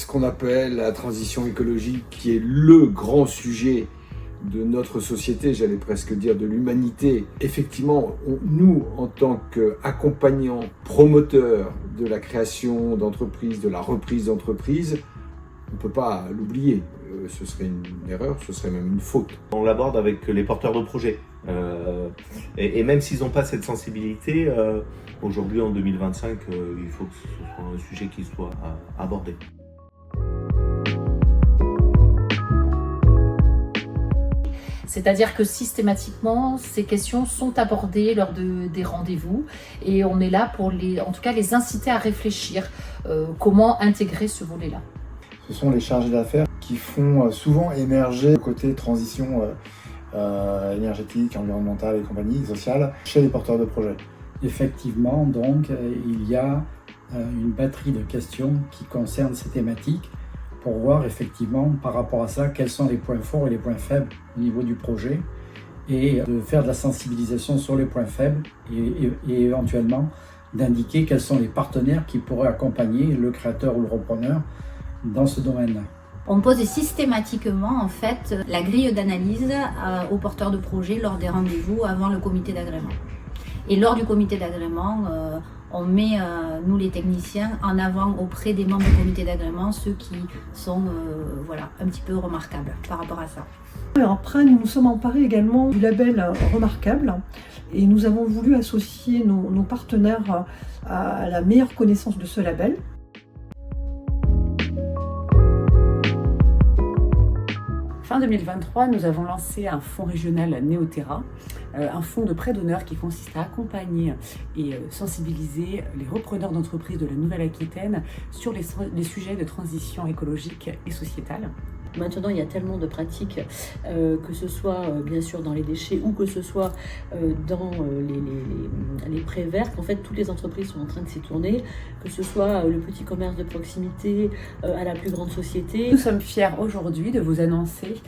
ce qu'on appelle la transition écologique, qui est le grand sujet de notre société, j'allais presque dire de l'humanité. Effectivement, nous, en tant qu'accompagnants, promoteurs de la création d'entreprises, de la reprise d'entreprises, on ne peut pas l'oublier. Ce serait une erreur, ce serait même une faute. On l'aborde avec les porteurs de projets. Et même s'ils n'ont pas cette sensibilité, aujourd'hui en 2025, il faut que ce soit un sujet qui soit abordé. C'est-à-dire que systématiquement, ces questions sont abordées lors des rendez-vous et on est là pour en tout cas les inciter à réfléchir comment intégrer ce volet-là. Ce sont les chargés d'affaires qui font souvent émerger le côté transition énergétique, environnementale et compagnie, sociale, chez les porteurs de projets. Effectivement, donc, il y a une batterie de questions qui concernent ces thématiques pour voir effectivement par rapport à ça quels sont les points forts et les points faibles au niveau du projet et de faire de la sensibilisation sur les points faibles et éventuellement d'indiquer quels sont les partenaires qui pourraient accompagner le créateur ou le repreneur dans ce domaine-là. On pose systématiquement en fait la grille d'analyse aux porteurs de projet lors des rendez-vous avant le comité d'agrément. Et lors du comité d'agrément, on met, nous les techniciens, en avant auprès des membres du comité d'agrément ceux qui sont un petit peu remarquables par rapport à ça. Alors après, nous nous sommes emparés également du label Remarquable et nous avons voulu associer nos partenaires à la meilleure connaissance de ce label. Fin 2023, nous avons lancé un fonds régional Néoterra, un fonds de prêt d'honneur qui consiste à accompagner et sensibiliser les repreneurs d'entreprises de la Nouvelle-Aquitaine sur les sujets de transition écologique et sociétale. Maintenant, il y a tellement de pratiques, que ce soit bien sûr dans les déchets ou que ce soit dans les prêts verts, qu'en fait toutes les entreprises sont en train de s'y tourner, que ce soit le petit commerce de proximité à la plus grande société. Nous sommes fiers aujourd'hui de vous annoncer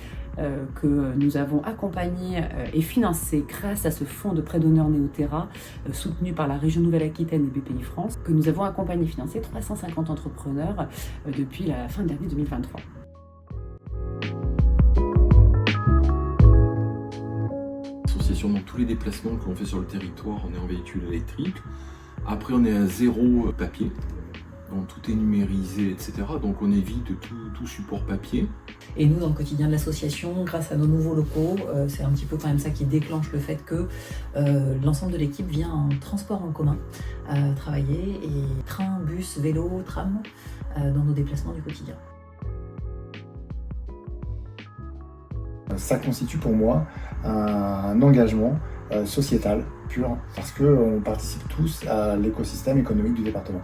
que nous avons accompagné et financé grâce à ce fonds de prêt d'honneur Néoterra soutenu par la région Nouvelle-Aquitaine et BPI France, que nous avons accompagné et financé 350 entrepreneurs depuis la fin de l'année 2023. Dans tous les déplacements que l'on fait sur le territoire, on est en véhicule électrique. Après, on est à zéro papier, donc tout est numérisé, etc. Donc on évite tout support papier. Et nous, dans le quotidien de l'association, grâce à nos nouveaux locaux, c'est un petit peu quand même ça qui déclenche le fait que l'ensemble de l'équipe vient en transport en commun travailler, et train, bus, vélo, tram, dans nos déplacements du quotidien. Ça constitue pour moi un engagement sociétal pur, parce qu'on participe tous à l'écosystème économique du département.